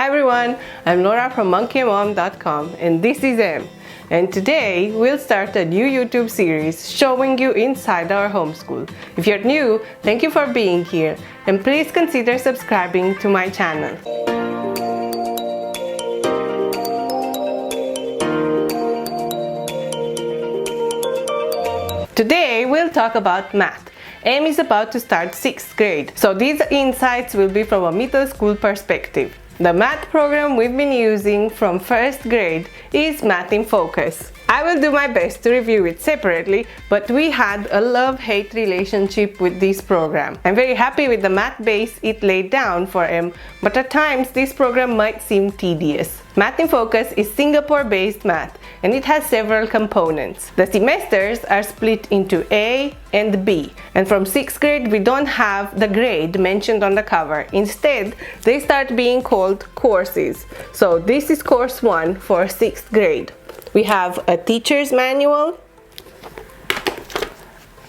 everyone, I'm Laura from monkeymom.com and this is Em. And today we'll start a new YouTube series showing you inside our homeschool. If you're new, thank you for being here and please consider subscribing to my channel. Today we'll talk about math. Em is about to start 6th grade, so these insights will be from a middle school perspective. The math program we've been using from 1st grade is Math in Focus. I will do my best to review it separately, but we had a love-hate relationship with this program. I'm very happy with the math base it laid down for Em, but at times this program might seem tedious. Math in Focus is Singapore-based math and it has several components. The semesters are split into A and B, and from 6th grade we don't have the grade mentioned on the cover. Instead, they start being called courses. So this is course 1 for 6th grade. We have a teacher's manual,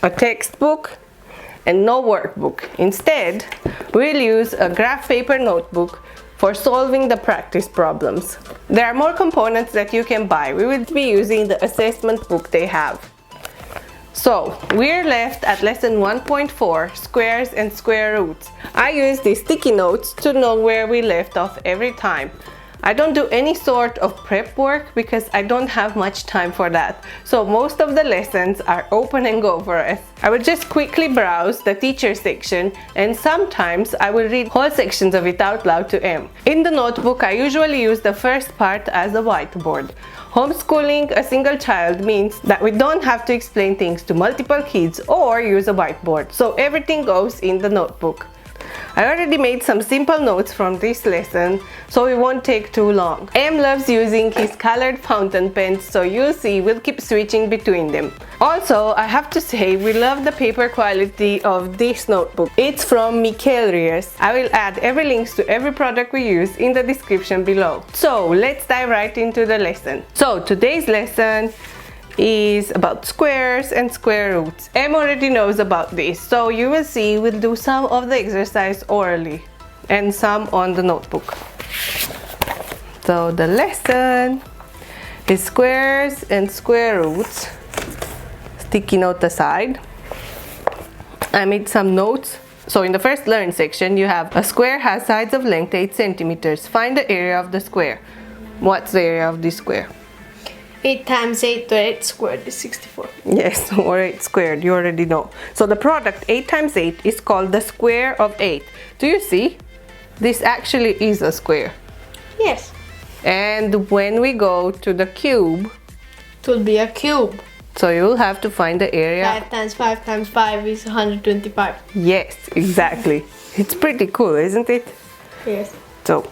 a textbook, and no workbook. Instead, we'll use a graph paper notebook for solving the practice problems. There are more components that you can buy. We will be using the assessment book they have. So, we're left at lesson 1.4, squares and square roots. I use these sticky notes to know where we left off every time. I don't do any sort of prep work because I don't have much time for that. So most of the lessons are open and go for us. I will just quickly browse the teacher section and sometimes I will read whole sections of it out loud to Em. In the notebook, I usually use the first part as a whiteboard. Homeschooling a single child means that we don't have to explain things to multiple kids or use a whiteboard. So everything goes in the notebook. I already made some simple notes from this lesson, so it won't take too long. Em loves using his colored fountain pens, so you'll see we'll keep switching between them. Also, I have to say we love the paper quality of this notebook. It's from Michael. I will add every links to every product we use in the description below. So let's dive right into the lesson. So today's lesson is about squares and square roots. Em already knows about this, so you will see we'll do some of the exercise orally and some on the notebook. So the lesson is squares and square roots. Sticky note aside. I made some notes. So in the first learn section, you have a square has sides of length 8 centimeters. Find the area of the square. What's the area of this square? 8 times 8 or 8 squared is 64. Yes, or 8 squared, you already know. So the product 8 times 8 is called the square of 8. Do you see? This actually is a square. Yes. And when we go to the cube, it will be a cube. So you'll have to find the area. 5 times 5 times 5 is 125. Yes, exactly. It's pretty cool, isn't it? Yes. So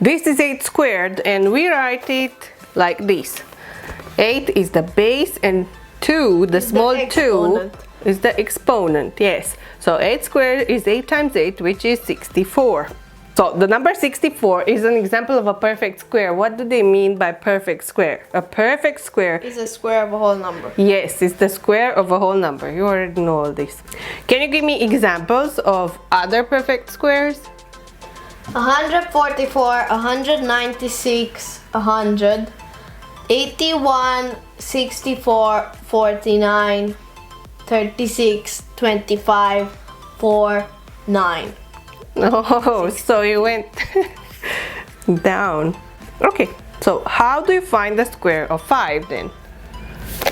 this is 8 squared and we write it like this. 8 is the base and 2, the small 2, is the exponent. Yes. So 8 squared is 8 times 8, which is 64. So the number 64 is an example of a perfect square. What do they mean by perfect square? A perfect square is a square of a whole number. Yes, it's the square of a whole number. You already know all this. Can you give me examples of other perfect squares? 144, 196, 100, 81, 64, 49, 36, 25, 4, 9. Oh, so you went down. Okay, so how do you find the square of 5 then?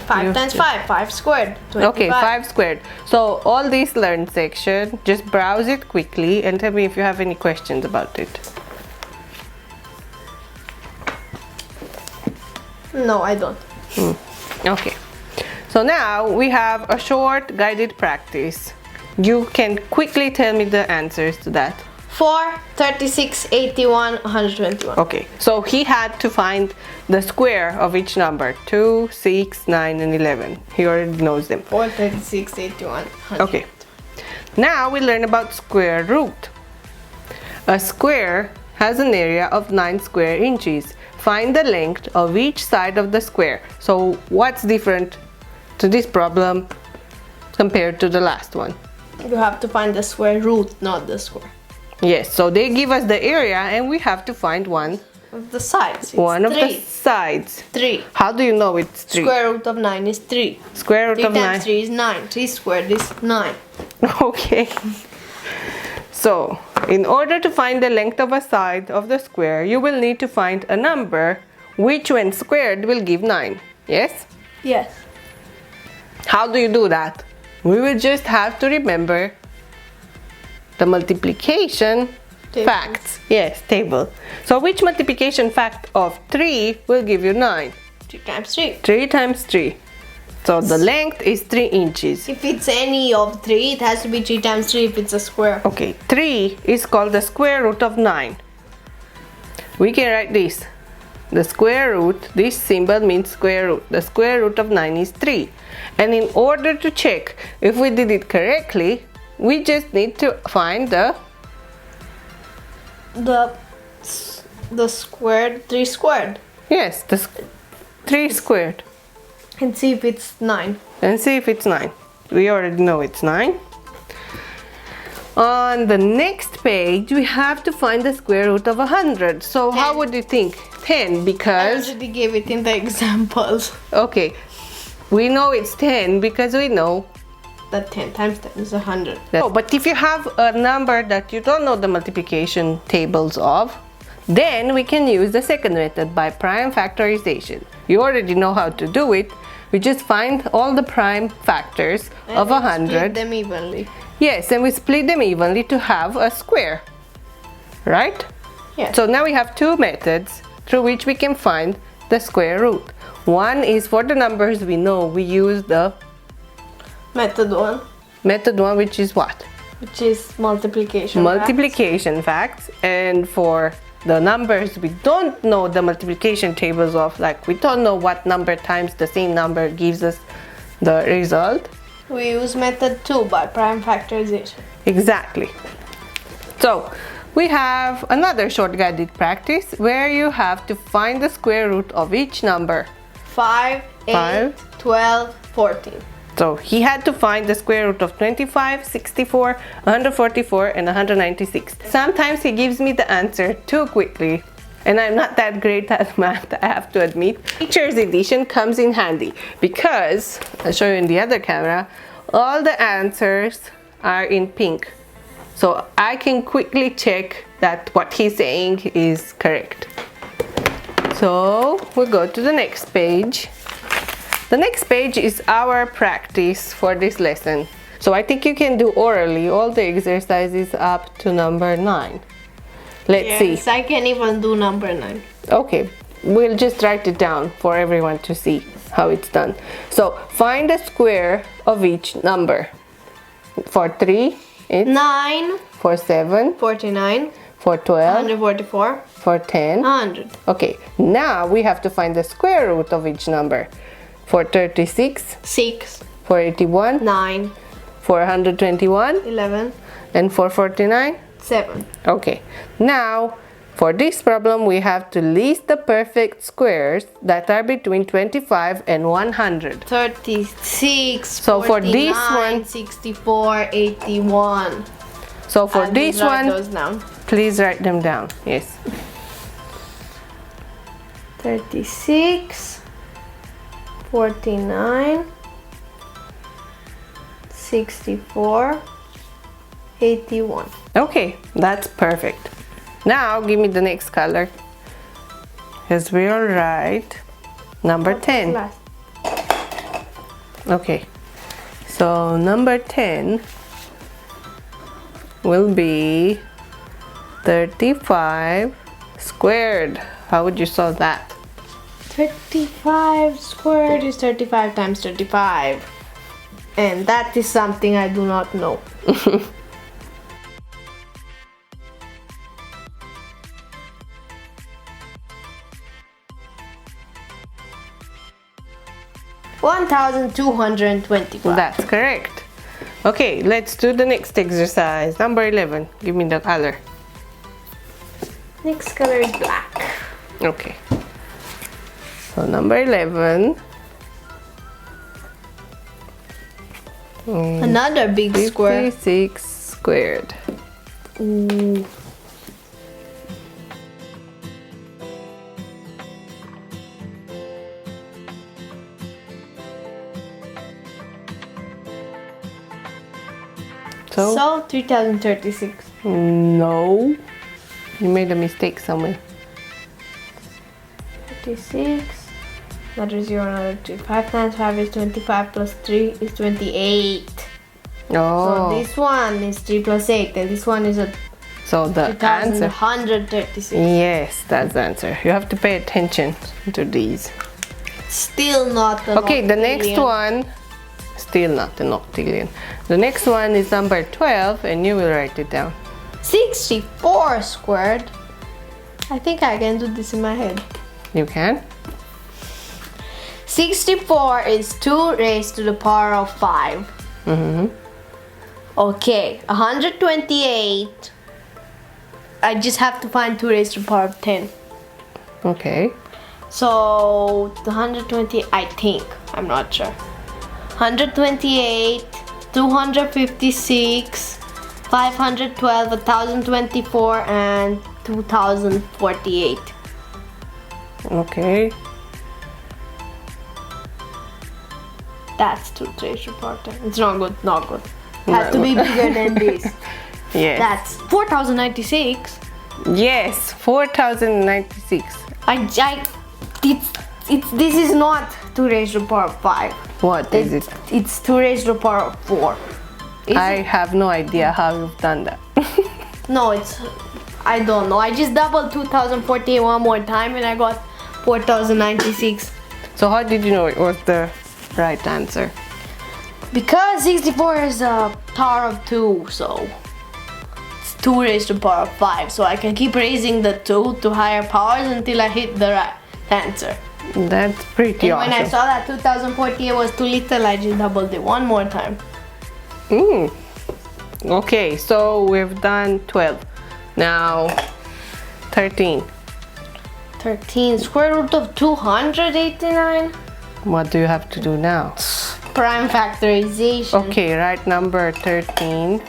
5 times 5, 5 squared, 25. Okay, 5 squared. So all this learn section, just browse it quickly and tell me if you have any questions about it. No, I don't. Okay, so now we have a short guided practice. You can quickly tell me the answers to that. 4, 36, 81, 121. Okay, so he had to find the square of each number. 2, 6, 9, and 11. He already knows them. 4, 36, 81, 100. Okay, now we learn about square root. A square has an area of 9 square inches. Find the length of each side of the square. So what's different to this problem compared to the last one? You have to find the square root, not the square. Yes, so they give us the area and we have to find one Of the sides. It's of the 3. sides. 3. How do you know it's 3? Square root of 9 is 3. Square root 3 of 9. times 3 is 9. 3 squared is 9. Okay. So, in order to find the length of a side of the square, you will need to find a number which when squared will give 9. Yes? Yes. How do you do that? We will just have to remember the multiplication Table. facts. Yes, table. So which multiplication fact of 3 will give you 9? 3 times 3. 3 times 3. So the length is 3 inches. If it's any of 3, it has to be 3 times 3 if it's a square. Okay, 3 is called the square root of 9. We can write this. The square root, this symbol means square root. The square root of 9 is 3. And in order to check if we did it correctly, we just need to find the squared, 3 squared. yes, the 3 squared. And see if it's 9. And see if it's 9. We already know it's 9. On the next page, we have to find the square root of 100. So 10. how would you think? 10 I because... already gave it in the examples. Okay, we know it's 10 because we know That 10 times 10 is 100. that. Oh, but if you have a number that you don't know the multiplication tables of, then we can use the second method by prime factorization. You already know how to do it. We just find all the prime factors of And 100. split them evenly. Yes, and we split them evenly to have a square, right? Yes. So now we have two methods through which we can find the square root. One is for the numbers we know, we use the Method 1, method 1, which is what? which is multiplication. Multiplication facts. And for the numbers we don't know the multiplication tables of, like we don't know what number times the same number gives us the result. We use method 2 by prime factorization. Exactly. So we have another short guided practice where you have to find the square root of each number. 5, 8, 5. 12, 14. So he had to find the square root of 25, 64, 144 and 196. Sometimes he gives me the answer too quickly and I'm not that great at math, I have to admit. Teacher's edition comes in handy because, I'll show you in the other camera, all the answers are in pink. So I can quickly check that what he's saying is correct. So we'll go to the next page. The next page is our practice for this lesson. So I think you can do orally all the exercises up to number 9. Let's see. Yes, I can even do number 9. Okay, we'll just write it down for everyone to see how it's done. So find the square of each number. For 3, it's 9, for 7, 49, for 12, 144, for 10. 100. Okay, now we have to find the square root of each number. For 36, 6, for 81, 9, for 121, 11, and for 49. 7. Okay, now for this problem we have to list the perfect squares that are between 25 and 100. 36, So for 49, this one- 64, 81. So for I'll this just write one, those down. please write them down. Yes. 36, 49, 64, 81. Okay, that's perfect. Now give me the next color. As we will write number 10. Last. Okay, so number 10 will be 35 squared. How would you solve that? 35 squared is 35 times 35. And that is something I do not know. $1,225. That's correct. Okay, let's do the next exercise. Number 11. Give me the color. Next color is black. Okay. So number 11. Another big square. 56 squared. Ooh. So 3036. No. You made a mistake somewhere. 36. Another 0, another 3. 5 times 5 is 25 plus 3 is 28. Oh. So this one is 3 plus 8 and this one is a So the answer. 2136. Yes, that's the answer. You have to pay attention to these. Still not an Okay, the next octillion. one, still not an octillion. The next one is number 12 and you will write it down. 64 squared. I think I can do this in my head. You can? 64 is 2 raised to the power of 5. Mm-hmm. Okay, 128. I just have to find 2 raised to the power of 10. Okay. So the 120, I think, I'm not sure. 128, 256, 512, 1024, and 2048. Okay. That's 2 raised to the power of 10. It's not good, not good. Has to be bigger than this. Yes. That's 4096. Yes, 4096. This is not 2 raised to the power of 5. What is it? It's 2 raised to the power of 4. I have no idea how you've done that. No, I don't know. I just doubled 2048 one more time and I got 4096. So how did you know it was the right answer? Because 64 is a power of 2, so it's 2 raised to the power of 5. So I can keep raising the 2 to higher powers until I hit the right answer. That's pretty And awesome. when I saw that 2048 was too little, I just doubled it one more time. Okay, so we've done 12. Now 13. 13 square root of 289. What do you have to do now? Prime factorization. Okay, write number 13.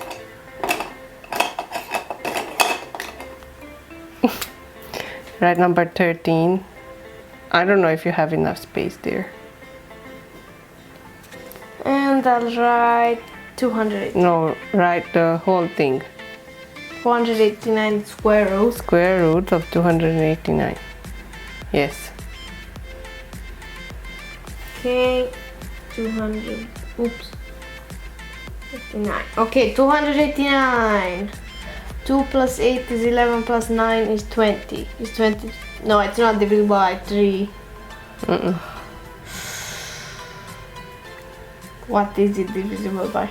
Write number 13. I don't know if you have enough space there. And I'll write 280. No, write the whole thing. 489 square root. Square root of 289. Yes. Okay, 200. Oops. 89. Okay, 289. 2 plus 8 is 11 plus 9 is 20. Is 20. No, it's not divisible by 3. What is it divisible by?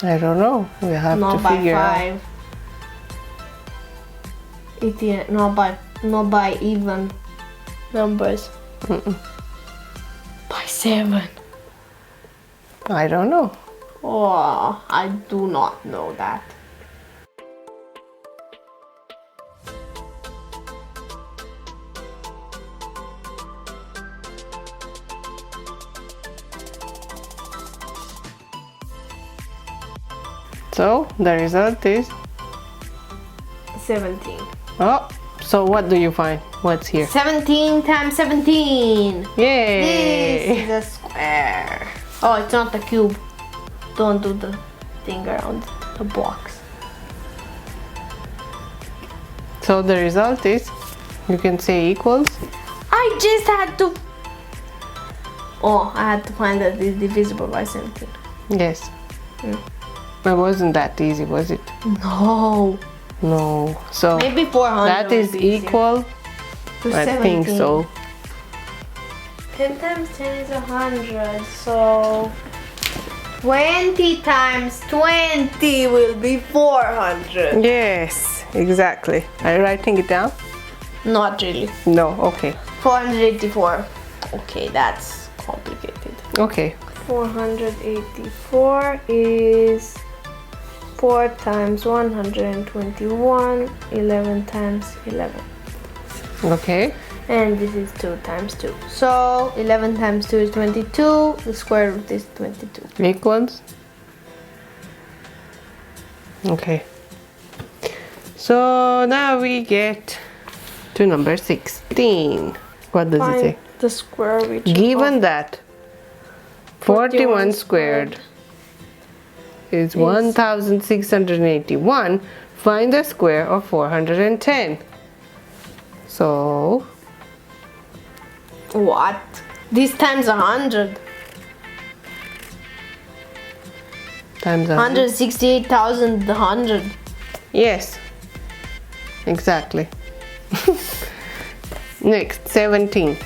I don't know. We have Not to by figure out. 5. 18, not by even numbers. By 7. I don't know. Oh, I do not know that. So the result is 17. oh. So what do you find? What's here? 17 times 17. This Yay! is a square. Oh, it's not a cube. Don't do the thing around the box. So the result is, you can say equals. I just had to. Oh, I had to find that it's divisible by 17. Yes. It wasn't that easy, was it? No. No. So Maybe 400. that is would be easier. equal. To I 17. think so. 10 times 10 is 100, so 20 times 20 will be 400. Yes, exactly. Are you writing it down? Not really. No. Okay. 484. Okay, that's complicated. Okay. 484 is 4 times 121, 11 times 11. Okay. And this is 2 times 2. So 11 times 2 is 22. The square root is 22. Equals. Okay. So now we get to number 16. What does it say? Find the square root Given of that 41 squared is 1681, find the square of 410. So what? This times 100. times 168,100. Yes, exactly. Next, 17.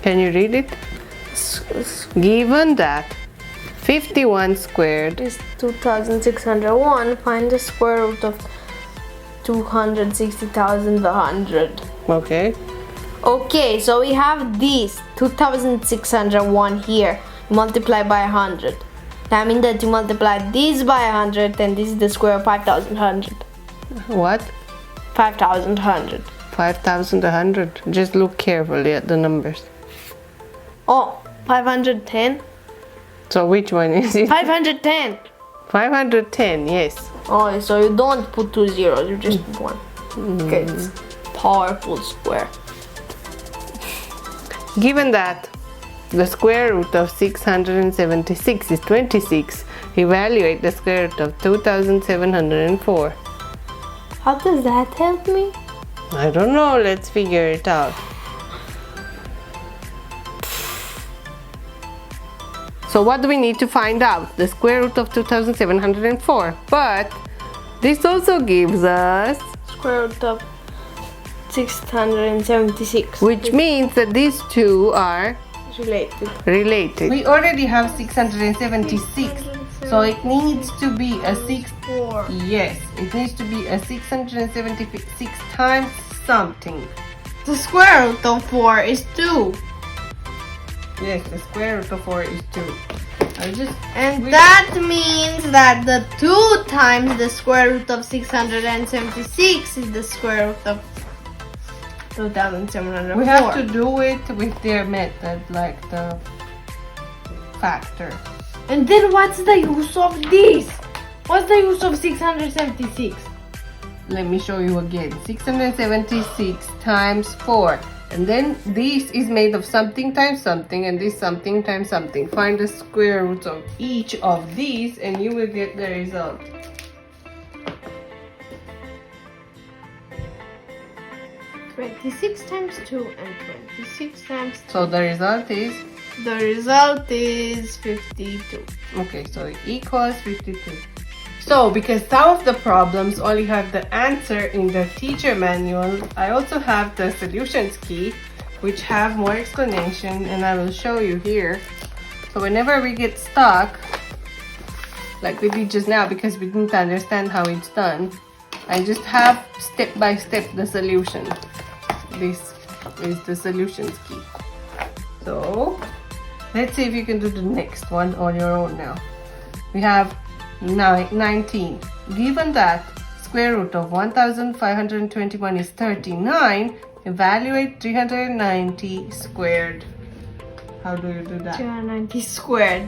Can you read it? Given that 51 squared Is 2,601. Find the square root of 260,100. Okay. Okay, so we have this 2,601 here. Multiply by 100. That means that you multiply this by 100, then this is the square of 5,100. What? 5,100. 5,100. Just look carefully at the numbers. Oh, 510. So which one is it? 510. 510, yes. Oh, so you don't put 2 zeros, you just put 1. Okay, it's powerful square. Given that the square root of 676 is 26, evaluate the square root of 2,704. How does that help me? I don't know, let's figure it out. So what do we need to find out? The square root of 2,704. But this also gives us, Square root of 676. which means that these two are related. related. We already have 676, so it needs to be a 4. Yes, it needs to be a 676 times something. The square root of 4 is 2. Yes, the square root of 4 is 2. And that means that the 2 times the square root of 676 is the square root of 2,704. We have to do it with their method, like the factor. And then what's the use of this? What's the use of 676? Let me show you again. 676 times 4. And then this is made of something times something, and this something times something. Find the square root of each of these and you will get the result. Twenty-six times 2 and 26 times 2. So the result is? The result is 52. Okay, so it equals 52. So because some of the problems only have the answer in the teacher manual, I also have the solutions key which have more explanation, and I will show you here. So whenever we get stuck, like we did just now because we didn't understand how it's done, I just have step by step the solution. This is the solutions key. So let's see if you can do the next one on your own now. We have 19. Given that square root of 1521 is 39, evaluate 390 squared. How do you do that? 390 squared.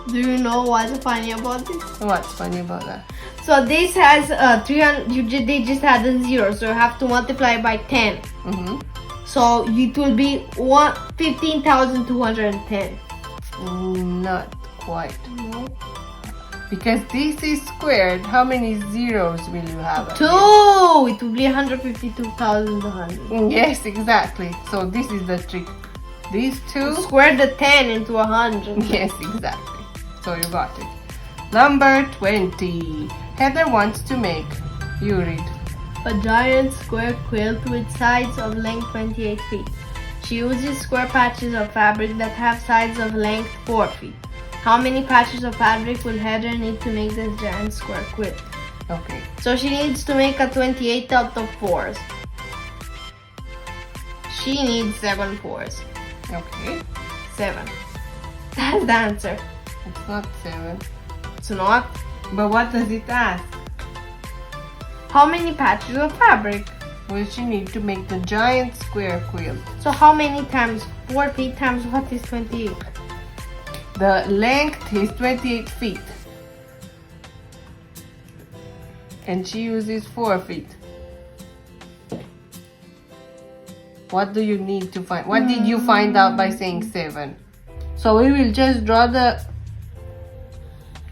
Do you know what's funny about this? What's funny about that? So this has 300. They just had a 0, so you have to multiply by 10. So it will be 15,210. Not quite. No. Because this is squared, how many zeros will you have? 2! It will be 152,100. Yes, exactly. So this is the trick. These two. Square the 10 into 100. Yes, exactly. So you got it. Number 20. Heather wants to make, you read, a giant square quilt with sides of length 28 feet. She uses square patches of fabric that have sides of length 4 feet. How many patches of fabric will Heather need to make this giant square quilt? Okay. So she needs to make a 28 out of 4s. She needs 7 4s. Okay. 7. That's the answer. It's not 7. It's not. But what does it ask? How many patches of fabric? Will she need to make the giant square quilt? So how many times 4 feet times what is 28? The length is 28 feet. And she uses 4 feet. What do you need to find? What did you find out by saying 7? So we will just draw the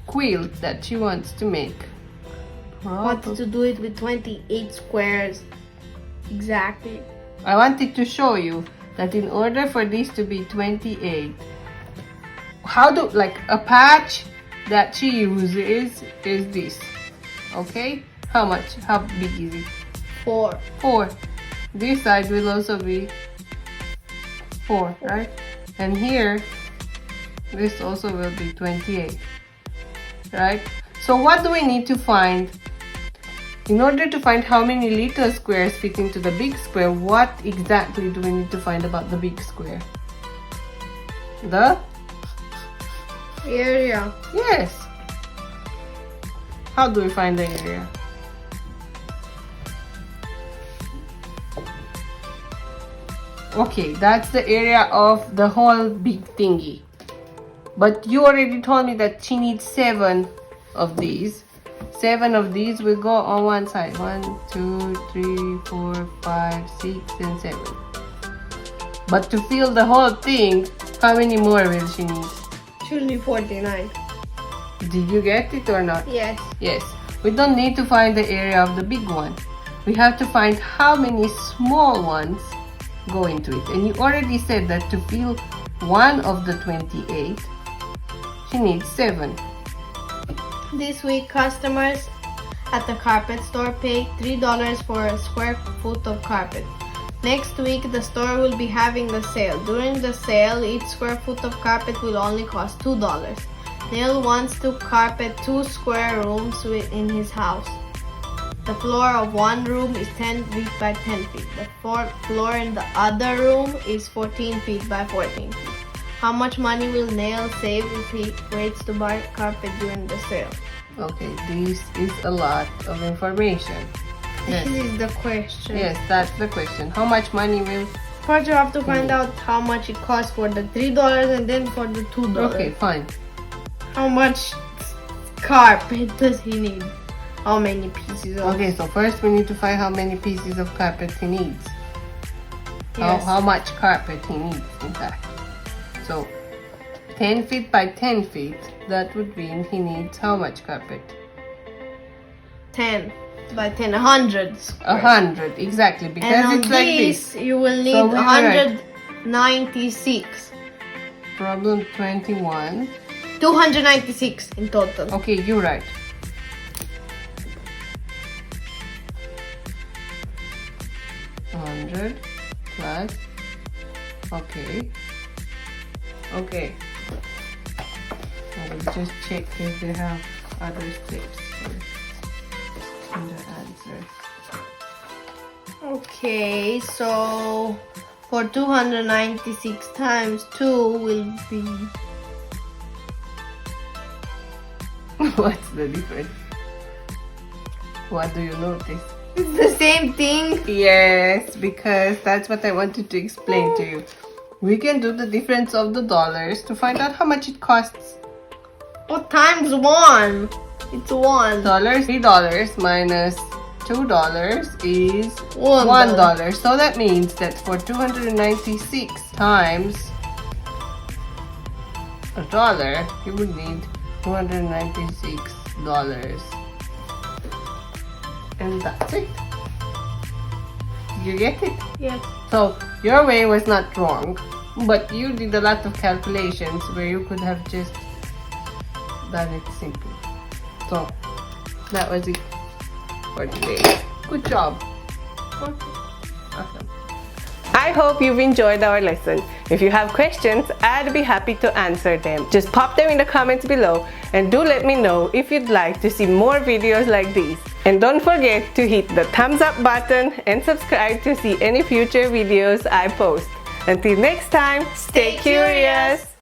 quilt that she wants to make. Wanted to do it with 28 squares. Exactly. I wanted to show you that in order for this to be 28, like a patch that she uses is this. Okay? How much? How big is it? 4. 4. This side will also be 4, right? And here, this also will be 28, right? So what do we need to find? In order to find how many little squares fit into the big square, what exactly do we need to find about the big square? The area. Yes. How do we find the area? Okay, that's the area of the whole big thingy. But you already told me that she needs 7 of these. 7 of these will go on one side. 1, 2, 3, 4, 5, 6, and 7. But to fill the whole thing, how many more will she need? She'll need 49. Did you get it or not? Yes. Yes. We don't need to find the area of the big one. We have to find how many small ones go into it. And you already said that to fill one of the 28, she needs 7. This week, customers at the carpet store paid $3 for a square foot of carpet. Next week, the store will be having a sale. During the sale, each square foot of carpet will only cost $2. Neil wants to carpet 2 square rooms in his house. The floor of one room is 10 feet by 10 feet. The floor in the other room is 14 feet by 14 feet. How much money will Neil save if he waits to buy carpet during the sale? Okay, this is a lot of information. Yes. This is the question. Yes, that's the question. How much money will... First you have to find out how much it costs for the $3 and then for the $2. Okay, fine. How much carpet does he need? How many pieces of... Okay, so first we need to find how many pieces of carpet he needs. Yes. How much carpet he needs, in fact. So, 10 feet by 10 feet, that would mean he needs how much carpet? 10 by 10, 100. 100, exactly, because And on it's like this. you will need So we were right. 196. Problem 21. 296 in total. Okay, you're right. Plus, okay. Okay. I will just check if they have other steps here in the answer. Okay, so for 296 times 2 will be... What's the difference? What do you notice? It's the same thing. Yes, because that's what I wanted to explain to you. We can do the difference of the dollars to find out how much it costs. Oh, times 1. It's 1. $3 minus $2 is $1. $1. So that means that for 296 times $1, you would need $296. And that's it. You get it? Yes. So your way was not wrong, but you did a lot of calculations where you could have just done it simply. So that was it for today. Good job. Awesome. I hope you've enjoyed our lesson. If you have questions, I'd be happy to answer them. Just pop them in the comments below and do let me know if you'd like to see more videos like these. And don't forget to hit the thumbs up button and subscribe to see any future videos I post. Until next time, stay curious!